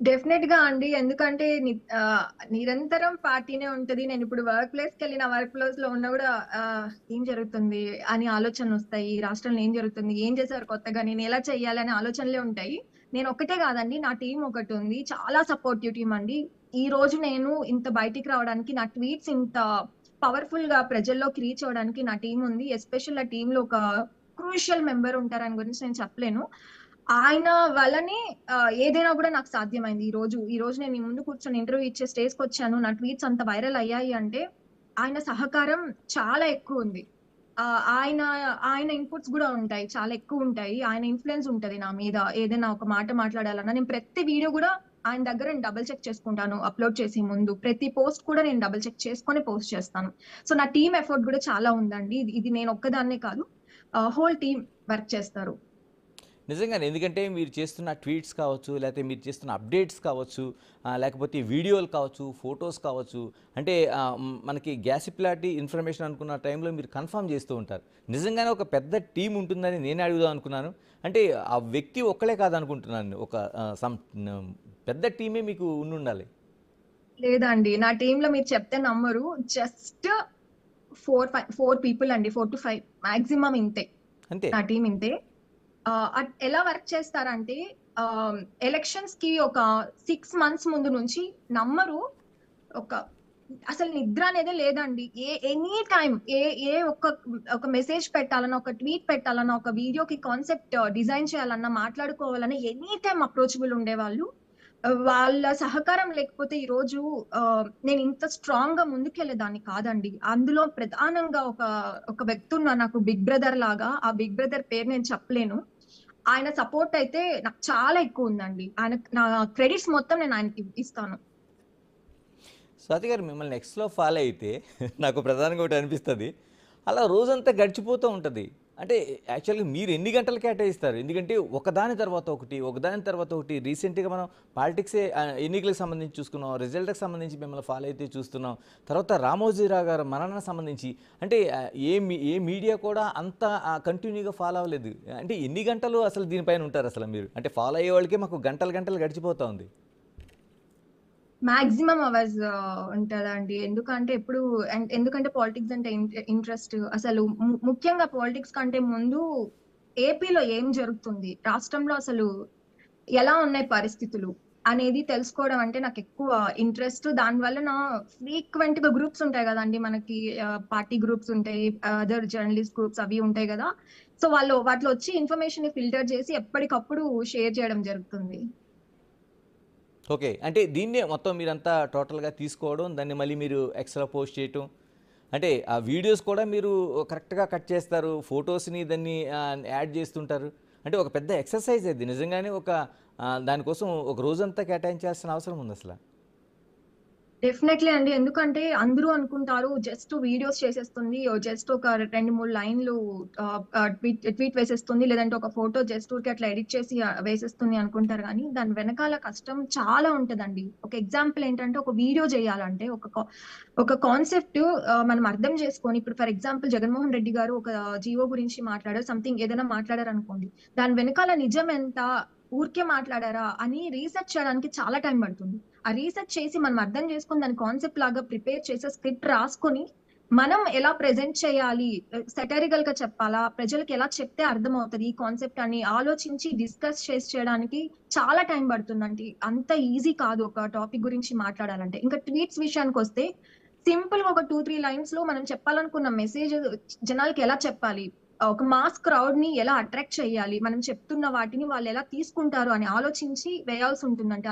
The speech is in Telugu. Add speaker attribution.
Speaker 1: డెఫినెట్‌గా అండి. ఎందుకంటే నిరంతరం పార్టీనే ఉంటది. నేనిప్పుడు వర్క్ ప్లేస్‌కెళ్ళిన వర్క్ ప్లేస్‌లో ఉన్నా గూడా ఏం జరుగుతుంది అని ఆలోచనలొస్తాయి. రాష్ట్రంలో ఏం జరుగుతుంది? ఏం చేశారు కొత్తగా? నేనెలా చేయాలి? అనే ఆలోచనలే ఉంటాయి. నేనొక్కటే గాదండి. నా టీమ్ ఒకటుంది. చాలా సపోర్టివ్ టీమ్ అండి. ఈ రోజు నేను ఇంత బయటికి రావడానికి నా ట్వీట్స్ ఇంత పవర్‌ఫుల్‌గా ప్రజల్లోకి రీచ్ అవ్వడానికి నా టీమ్ ఉంది. ఎస్పెషల్ ఆ టీమ్‌లో ఒక క్రూషియల్ మెంబర్ ఉంటారని గురించి నేను చెప్పలేను. ఆయన వల్లనే ఏదైనా గూడా నాకు సాధ్యమైంది ఈ రోజు నేను మీ ముందు కూర్చొని ఇంటర్వ్యూ ఇచ్చే స్టేజ్‌కొచ్చాను. నా ట్వీట్స్ అంత వైరల్ అయ్యాయి అంటే, ఆయన సహకారం చాలా ఎక్కువుంది. ఆయన ఆయన ఇన్‌పుట్స్ గూడా ఉంటాయి. చాలా ఎక్కువుంటాయి. ఆయన ఇన్‌ఫ్లూయెన్స్ ఉంటది నా మీద. ఏదైనా ఒక మాట మాట్లాడాలన్నా, నేను ప్రతి వీడియో గూడా ఆయన దగ్గర నేను డబుల్ చెక్ చేసుకుంటాను అప్‌లోడ్ చేసే ముందు. ప్రతి పోస్ట్ కూడా నేను డబుల్ చెక్ చేసుకొని పోస్ట్ చేస్తాను. సో, నా టీమ్ ఎఫర్ట్ గూడా చాలా ఉందండి. ఇది నేను ఒక్కదాన్నే కాదు. హోల్ టీమ్ వర్క్ చేస్తారు.
Speaker 2: నిజంగానే. ఎందుకంటే మీరు చేస్తున్న ట్వీట్స్ కావచ్చు, లేతే మీరు చేస్తున్న అప్డేట్స్ కావచ్చు, లేకపోతే వీడియోలు కావచ్చు, ఫోటోస్ కావచ్చు. అంటే మనకి గ్యాసిప్లాటి ఇన్ఫర్మేషన్ అనుకున్న టైంలో మీరు కన్ఫర్మ్ చేస్తూ ఉంటారు. నిజంగానే ఒక పెద్ద టీమ్ ఉంటుందని నేనే అడుగుదాం అనుకున్నాను. అంటే ఆ వ్యక్తి ఒక్కడే కాదనుకుంటున్నాను. ఒక పెద్ద టీమే మీకు ఉండుండాలి.
Speaker 1: లేదండి. నా టీమ్‌లో మీరు చెప్తే నమ్మరు. జస్ట్ 4 పీపుల్ అండి. 4-5 మాక్సిమం ఇంతే.
Speaker 2: అంతే.
Speaker 1: నా టీమ్ ఇంతే. ఎలా వర్క్ చేస్తారంటే ఎలక్షన్స్‌కి ఒక 6 మంత్స్ ముందు నుంచి నమ్మరు. ఒక అసలు నిద్ర అనేదే లేదండి. ఎనీ టైమ్ ఏ ఏ ఒక మెసేజ్ పెట్టాలన్నా, ఒక ట్వీట్ పెట్టాలన్నా, ఒక వీడియోకి కాన్సెప్ట్ డిజైన్ చేయాలన్నా, మాట్లాడుకోవాలన్నా ఎనీ టైమ్ అప్రోచబుల్ ఉండేవాళ్ళు. వాళ్ళ సహకారం లేకపోతే ఈరోజు నేను ఇంత స్ట్రాంగ్‌గా ముందుకెళ్ళేదాన్ని కాదండి. అందులో ప్రధానంగా ఒక వ్యక్తున్నారు నాకు బిగ్ బ్రదర్ లాగా. ఆ బిగ్ బ్రదర్ పేరు నేను చెప్పలేను. ఆయన సపోర్ట్ అయితే నాకు చాలా ఎక్కువుందండి. నా క్రెడిట్స్ మొత్తం నేను ఆయనకి ఇస్తాను.
Speaker 2: స్వాతి గారు మిమ్మల్ని ఎక్స్‌లో ఫాలో అయితే నాకు ప్రధానంగా ఒకటి అనిపిస్తది. అలా రోజంతా గడిచిపోతూ ఉంటది. అంటే యాక్చువల్‌గా మీరు ఎన్ని గంటలు కేటాయిస్తారు? ఎందుకంటే ఒకదాని తర్వాత ఒకటి, ఒకదాని తర్వాత ఒకటి రీసెంట్‌గా మనం పాలిటిక్సే ఎన్నికలకు సంబంధించి చూసుకున్నాం. రిజల్ట్‌కి సంబంధించి మిమ్మల్ని ఫాలో అయితే చూస్తున్నాం. తర్వాత రామోజీరావు గారు మరణానికి సంబంధించి అంటే ఏ మీడియా కూడా అంత కంటిన్యూగా ఫాలో అవ్వలేదు. అంటే ఎన్ని గంటలు అసలు దీనిపైన ఉంటారు అసలు మీరు? అంటే ఫాలో అయ్యే వాళ్ళకే మాకు గంటలు గంటలు గడిచిపోతా ఉంది.
Speaker 1: మాక్సిమం అవర్స్ ఉంటదండి. ఎందుకంటే పాలిటిక్స్ అంటే ఇంట్రెస్ట్. అసలు ముఖ్యంగా పాలిటిక్స్ కంటే ముందు ఏపీలో ఏం జరుగుతుంది? రాష్ట్రంలో అసలు ఎలా ఉన్నాయి పరిస్థితులు? అనేది తెలుసుకోవడం అంటే నాకెక్కువ ఇంట్రెస్ట్. దానివలన ఫ్రీక్వెంట్‌గా గ్రూప్స్ ఉంటాయి గదండీ! మనకి పార్టీ గ్రూప్స్ ఉంటాయి. అదర్ జర్నలిస్ట్ గ్రూప్స్ అవి ఉంటాయి గదా! సో, వాటిలో వచ్చి ఇన్ఫర్మేషన్‌ని ఫిల్టర్ చేసి ఎప్పటికప్పుడు షేర్ చేయడం జరుగుతుంది.
Speaker 2: ఓకే. అంటే దీన్నే మొత్తం మీరంతా టోటల్‌గా తీసుకోవడం, దాన్ని మళ్ళీ మీరు ఎక్స్‌లో పోస్ట్ చేయటం. అంటే ఆ వీడియోస్ కూడా మీరు కరెక్ట్‌గా కట్ చేస్తారు. ఫోటోస్‌ని దాన్ని యాడ్ చేస్తుంటారు. అంటే ఒక పెద్ద ఎక్సర్‌సైజ్ అది. నిజంగానే ఒక దానికోసం ఒక రోజంతా కేటాయించాల్సిన అవసరం ఉందసల.
Speaker 1: డెఫినెట్‌లీ అండి. ఎందుకంటే అందరూ అనుకుంటారు జస్ట్ వీడియోస్ చేసేస్తుంది. జస్ట్ ఒక 2, 3 లైన్‌లు ట్వీట్ వేసేస్తుంది. లేదంటే ఒక ఫోటో జస్ట్ ఊరికే అట్లా ఎడిట్ చేసి వేసేస్తుంది అనుకుంటారు గానీ, దాని వెనకాల కష్టం చాలా ఉంటదండి. ఒక ఎగ్జాంపుల్ ఏంటంటే ఒక వీడియో చేయాలంటే ఒక కాన్సెప్ట్ మనం అర్థం చేసుకొని ఇప్పుడు ఫర్ ఎగ్జాంపుల్ జగన్మోహన్ రెడ్డి గారు ఒక జీవో గురించి మాట్లాడారు. సంథింగ్ ఏదైనా మాట్లాడారనుకోండి. దాని వెనకాల నిజం ఎంత? ఊరికే మాట్లాడారా? అని రీసెర్చ్ చేయడానికి చాలా టైం పడుతుంది. ఆ రీసెర్చ్ చేసి మనం అర్థం చేసుకొని దాన్ని కాన్సెప్ట్ లాగా ప్రిపేర్ చేసి స్క్రిప్ట్ రాసుకొని, మనం ఎలా ప్రెజెంట్ చేయాలి? సెటరికల్‌గా చెప్పాలా? ప్రజలకి ఎలా చెప్తే అర్థమవుతది ఈ కాన్సెప్ట్ అని ఆలోచించి డిస్కస్ చేయడానికి చాలా టైం పడుతుందండి. అంత ఈజీ కాదు ఒక టాపిక్ గురించి మాట్లాడాలంటే. ఇంకా ట్వీట్స్ విషయానికొస్తే సింపుల్‌గా ఒక 2, 3 లైన్స్‌లో మనం చెప్పాలనుకున్న మెసేజ్ జనాలకి ఎలా చెప్పాలి? ఒక మాస్ క్రౌడ్‌ని ఎలా అట్రాక్ట్ చేయాలి? మనం చెప్తున్న వాటిని వాళ్ళెలా తీసుకుంటారు అని ఆలోచించి వేయాల్సుంటుందంటే